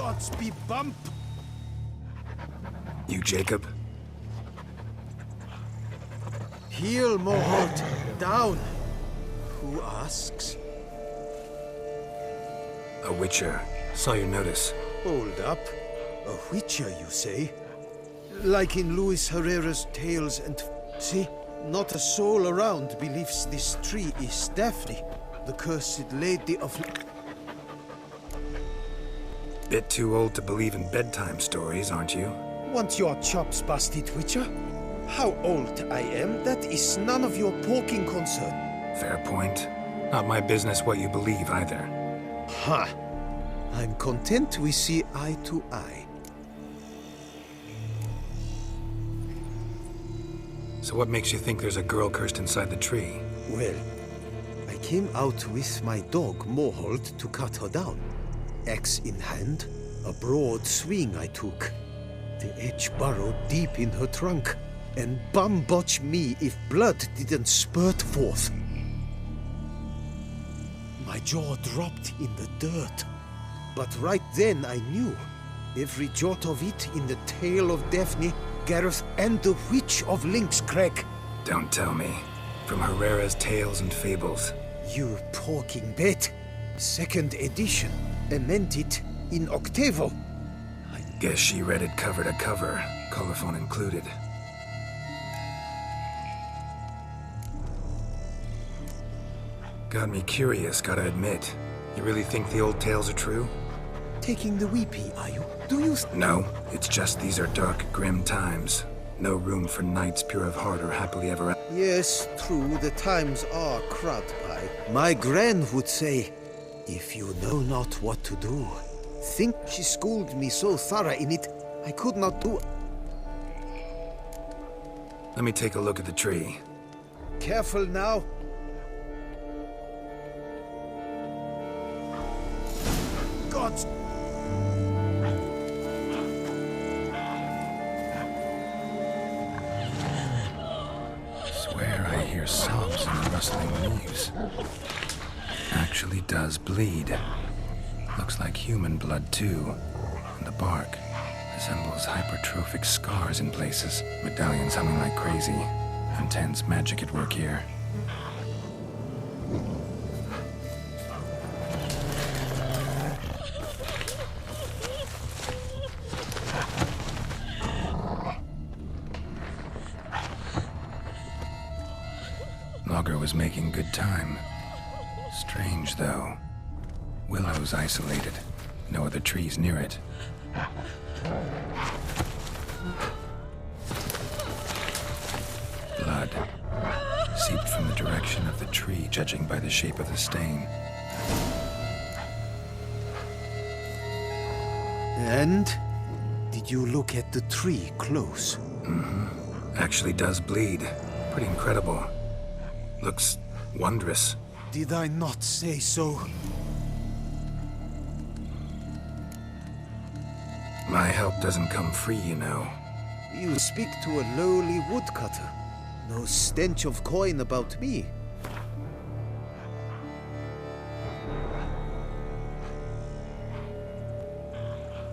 Godspeed bump. You, Jacob? Heel, Moholt. Down. Who asks? A witcher. Saw your notice. Hold up. A witcher, you say? Like in Luis Herrera's Tales and... See? Not a soul around believes this tree is Daphne, the cursed lady of... Bit too old to believe in bedtime stories, aren't you? Want your chops busted, witcher? How old I am, that is none of your poking concern. Fair point. Not my business what you believe, either. Ha! I'm content we see eye to eye. So what makes you think there's a girl cursed inside the tree? Well, I came out with my dog, Moholt, to cut her down. Axe in hand, a broad swing I took. The edge burrowed deep in her trunk, and bum-botch me if blood didn't spurt forth. My jaw dropped in the dirt, but right then I knew. Every jot of it in the tale of Daphne, Gareth, and the Witch of Lynx Crag. Don't tell me. From Herrera's Tales and Fables. You talking bet. Second edition, amended in octavo. Guess she read it cover to cover, colophon included. Got me curious, gotta admit. You really think the old tales are true? Taking the weepy, are you? Do you... No, it's just these are dark, grim times. No room for knights pure of heart or happily ever after. Yes, true, the times are crud by. My gran would say, if you know not what to do. Think she schooled me so thorough in it, I could not do... Let me take a look at the tree. Careful now. Gods... Swear I hear sobs and rustling leaves. Actually does bleed. Looks like human blood, too. And the bark resembles hypertrophic scars in places. Medallions humming like crazy. Intense magic at work here. Logger was making good time. Strange, though. Willow's isolated. No other trees near it. Blood. Seeped from the direction of the tree, judging by the shape of the stain. And? Did you look at the tree close? Mm-hmm. Actually does bleed. Pretty incredible. Looks wondrous. Did I not say so? My help doesn't come free, you know. You speak to a lowly woodcutter. No stench of coin about me.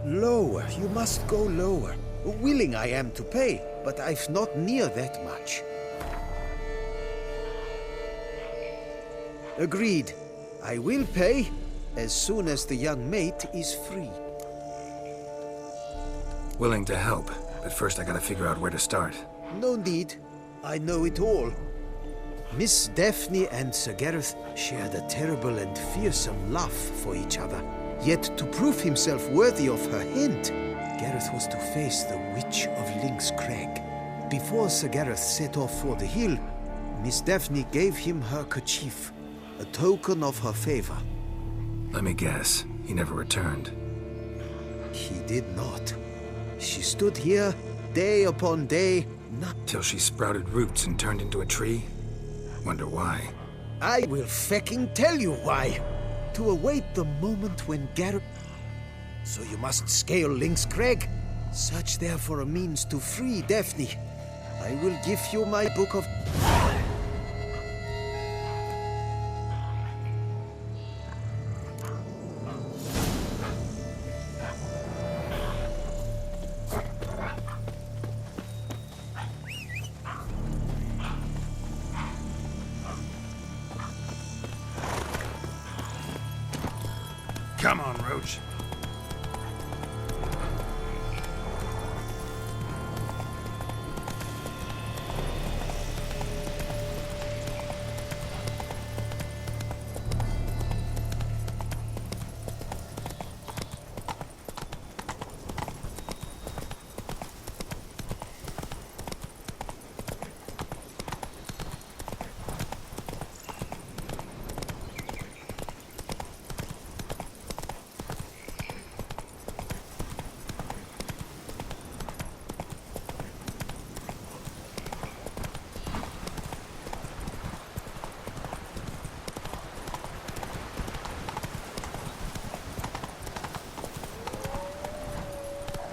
Lower, you must go lower. Willing I am to pay, but I've not near that much. Agreed. I will pay as soon as the young mate is free. Willing to help, but first I gotta figure out where to start. No need. I know it all. Miss Daphne and Sir Gareth shared a terrible and fearsome love for each other. Yet to prove himself worthy of her hand, Gareth was to face the Witch of Lynx Crag. Before Sir Gareth set off for the hill, Miss Daphne gave him her kerchief, a token of her favor. Let me guess, he never returned. He did not. She stood here, day upon day, Till she sprouted roots and turned into a tree? Wonder why. I will fecking tell you why. To await the moment when Gareth... So you must scale Lynx Crag? Search there for a means to free Daphne. I will give you my book of... Come on, Roach.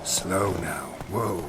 Slow now. Whoa.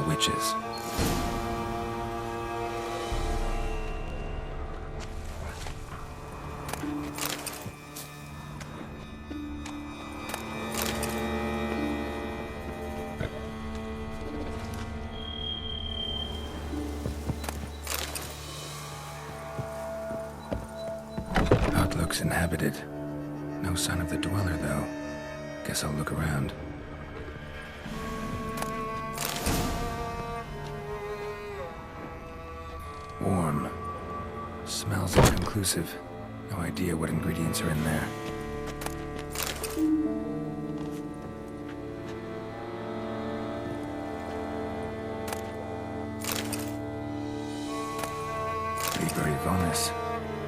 Witches. Hut looks inhabited. No sign of the dweller, though. Guess I'll look around. Warm. Smells inconclusive. No idea what ingredients are in there. Liber Ivonis.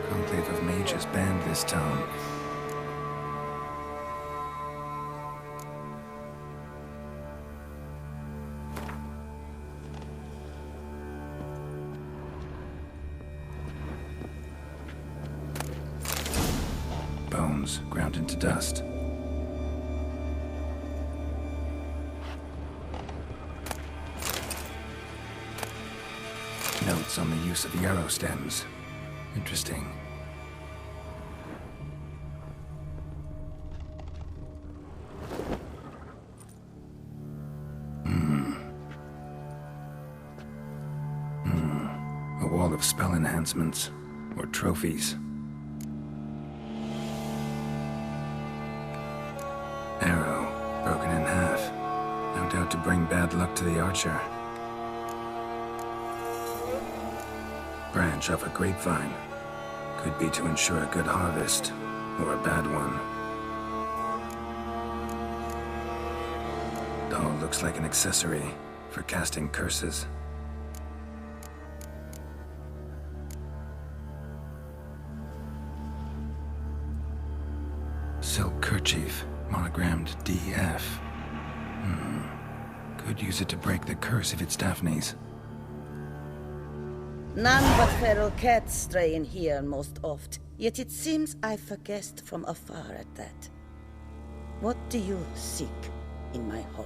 Conclave of mages banned this town. Bones ground into dust. Notes on the use of yarrow stems. Interesting. A wall of spell enhancements, or trophies. Arrow, broken in half. No doubt to bring bad luck to the archer. Branch off a grapevine. Could be to ensure a good harvest, or a bad one. Doll looks like an accessory for casting curses. Silk kerchief, monogrammed DF. Could use it to break the curse if it's Daphne's. None but feral cats stray in here most oft, yet it seems I've a guest from afar at that. What do you seek in my home?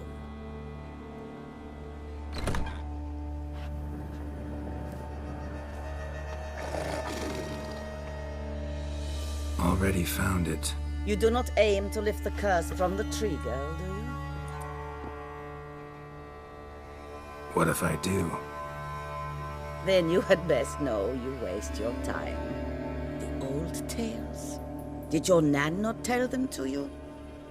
Already found it. You do not aim to lift the curse from the tree, girl, do you? What if I do? Then you had best know you waste your time. The old tales? Did your Nan not tell them to you?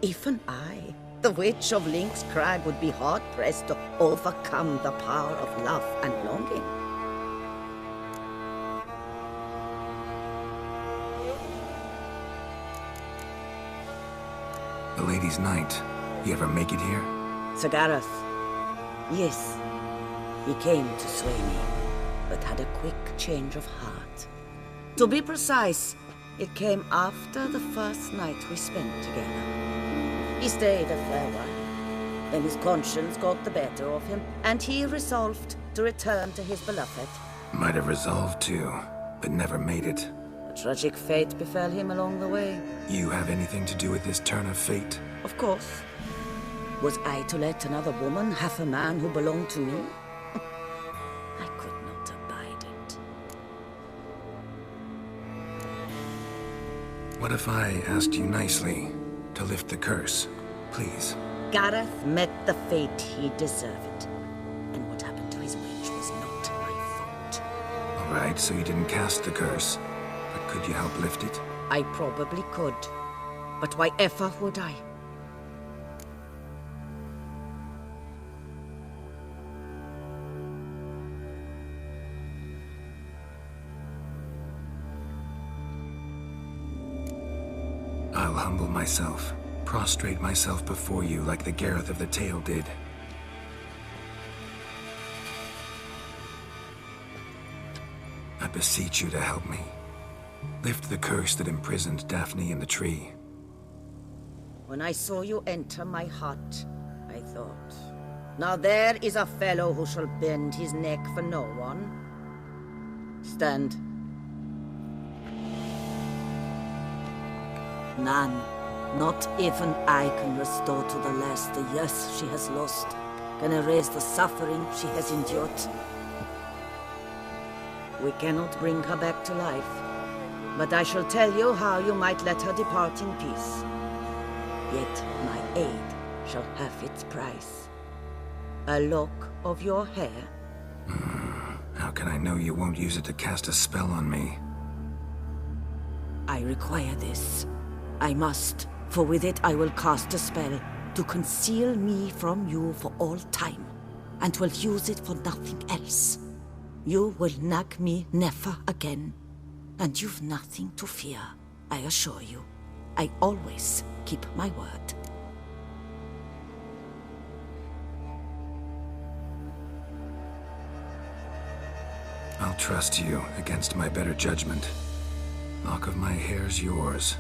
Even I, the witch of Link's Crag, would be hard-pressed to overcome the power of love and longing. The Lady's Night. You ever make it here? Sir Gareth. Yes. He came to sway me, but had a quick change of heart. To be precise, it came after the first night we spent together. He stayed a fair while. Then his conscience got the better of him, and he resolved to return to his beloved. Might have resolved to, but never made it. A tragic fate befell him along the way. You have anything to do with this turn of fate? Of course. Was I to let another woman have a man who belonged to me? I could not abide it. What if I asked you nicely to lift the curse, please? Gareth met the fate he deserved. And what happened to his witch was not my fault. All right, so you didn't cast the curse, but could you help lift it? I probably could. But why ever would I? I'll humble myself, prostrate myself before you like the Gareth of the tale did. I beseech you to help me. Lift the curse that imprisoned Daphne in the tree. When I saw you enter my hut, I thought, now there is a fellow who shall bend his neck for no one. Stand. None, not even I, can restore to the last the years she has lost, can erase the suffering she has endured. We cannot bring her back to life, but I shall tell you how you might let her depart in peace. Yet my aid shall have its price. A lock of your hair. How can I know you won't use it to cast a spell on me? I require this. I must, for with it I will cast a spell to conceal me from you for all time, and will use it for nothing else. You will nag me never again, and you've nothing to fear, I assure you. I always keep my word. I'll trust you against my better judgment. Lock of my hair's yours.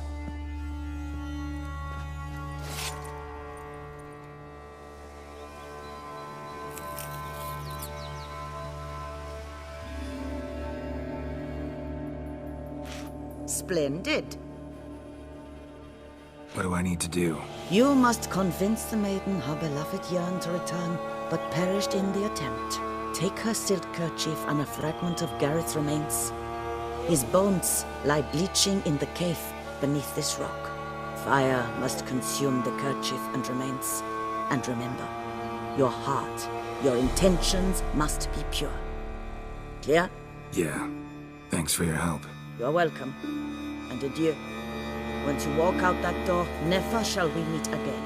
Splendid. What do I need to do? You must convince the maiden her beloved yearned to return, but perished in the attempt. Take her silk kerchief and a fragment of Gareth's remains. His bones lie bleaching in the cave beneath this rock. Fire must consume the kerchief and remains. And remember, your heart, your intentions must be pure. Clear? Yeah. Thanks for your help. You're welcome. And adieu. Once you walk out that door, never shall we meet again.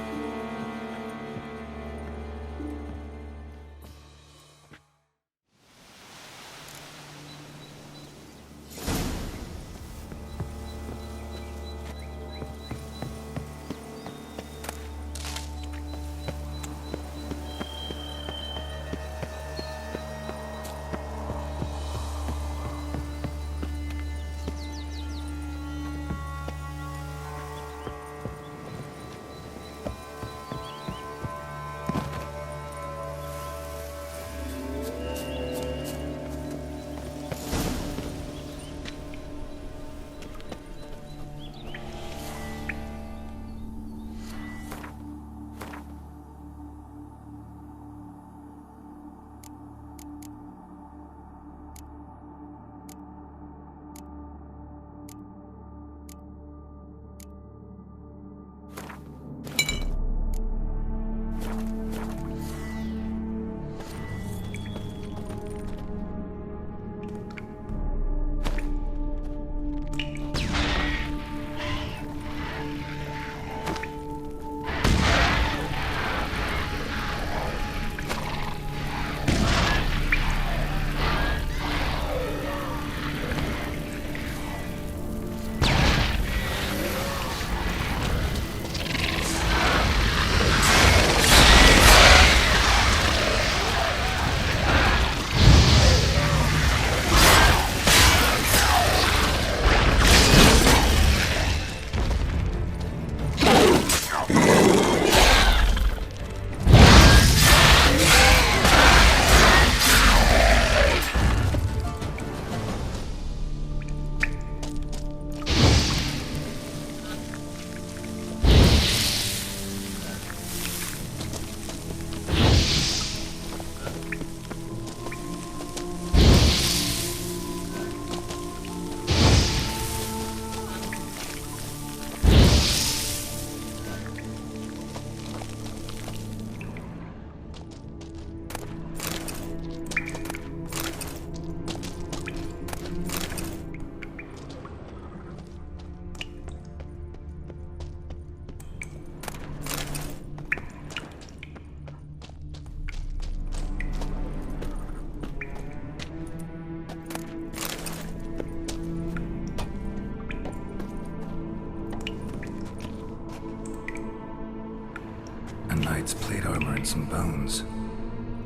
and some bones.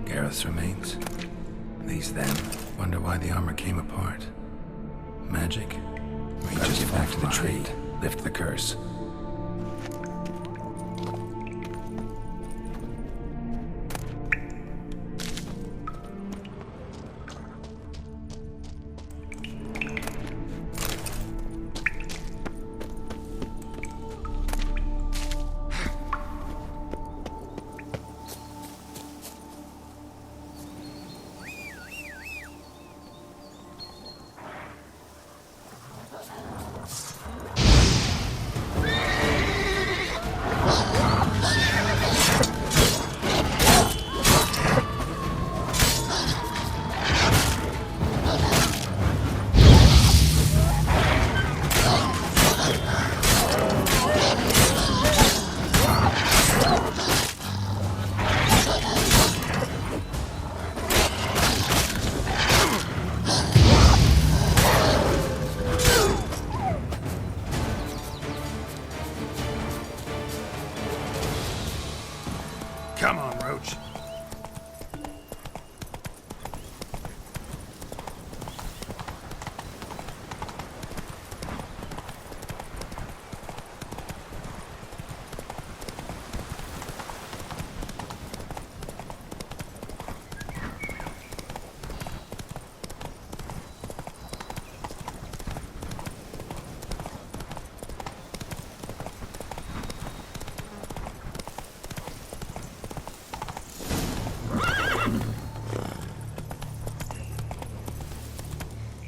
Gareth's remains. These then. Wonder why the armor came apart. Magic? Reach us back to the tree. Lift the curse. Come on, Roach.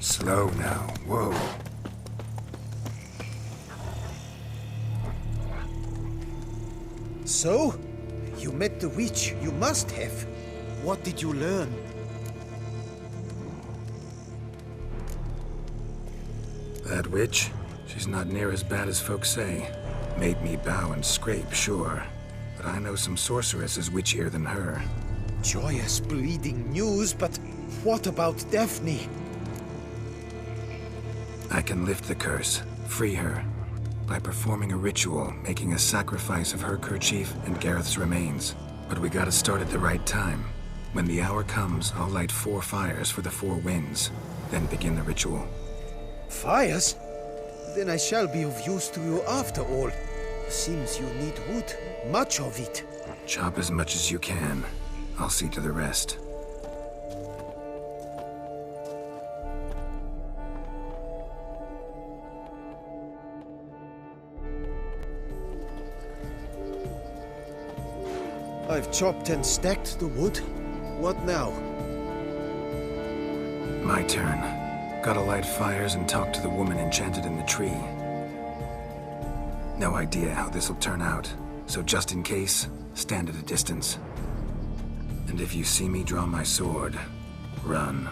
Slow now. Whoa. So? You met the witch. You must have. What did you learn? That witch? She's not near as bad as folks say. Made me bow and scrape, sure. But I know some sorceresses witchier than her. Joyous, bleeding news, but what about Daphne? I can lift the curse, free her, by performing a ritual, making a sacrifice of her kerchief and Gareth's remains. But we gotta start at the right time. When the hour comes, I'll light 4 fires for the 4 winds, then begin the ritual. Fires? Then I shall be of use to you after all. Seems you need wood, much of it. Chop as much as you can. I'll see to the rest. I've chopped and stacked the wood. What now? My turn. Gotta light fires and talk to the woman enchanted in the tree. No idea how this'll turn out, so just in case, stand at a distance. And if you see me draw my sword, run.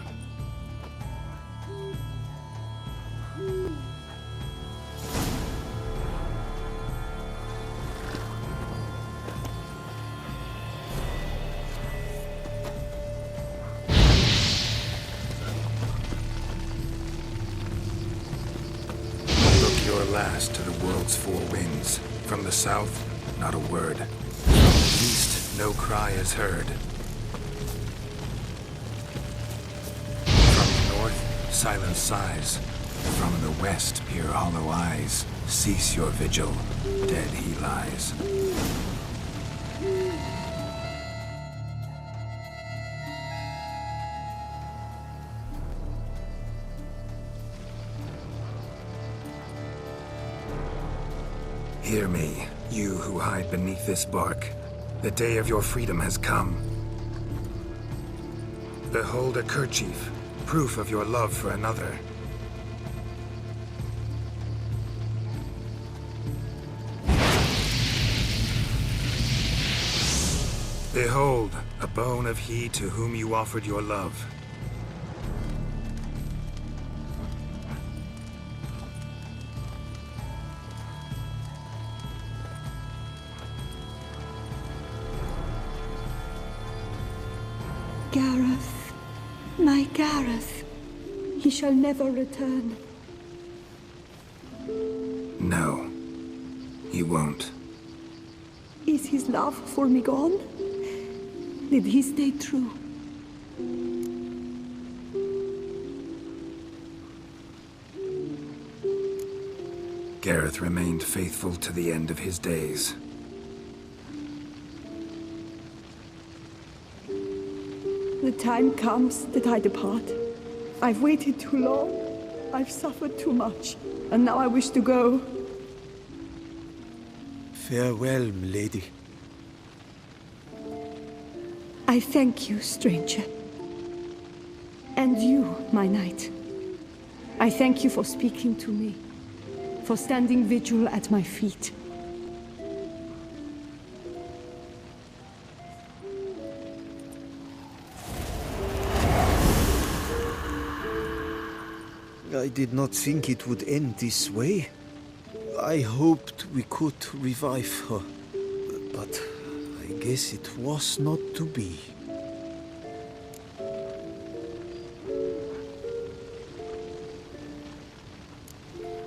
Last to the world's 4 winds. From the south, not a word. From the east, no cry is heard. From the north, silent sighs. From the west, peer hollow eyes. Cease your vigil, dead he lies. Hear me, you who hide beneath this bark. The day of your freedom has come. Behold a kerchief, proof of your love for another. Behold, a bone of he to whom you offered your love. Gareth, my Gareth, he shall never return. No, he won't. Is his love for me gone? Did he stay true? Gareth remained faithful to the end of his days. The time comes that I depart. I've waited too long. I've suffered too much. And now I wish to go. Farewell, milady. I thank you, stranger. And you, my knight. I thank you for speaking to me, for standing vigil at my feet. I did not think it would end this way. I hoped we could revive her, but I guess it was not to be.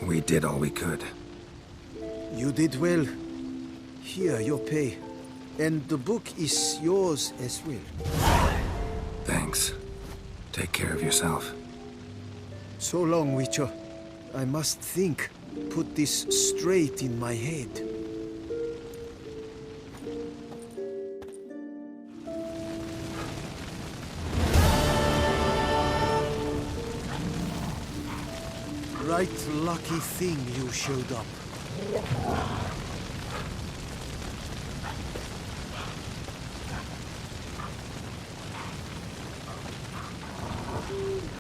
We did all we could. You did well. Here, your pay. And the book is yours as well. Thanks. Take care of yourself. So long, Witcher. I must think. Put this straight in my head. Right lucky thing you showed up.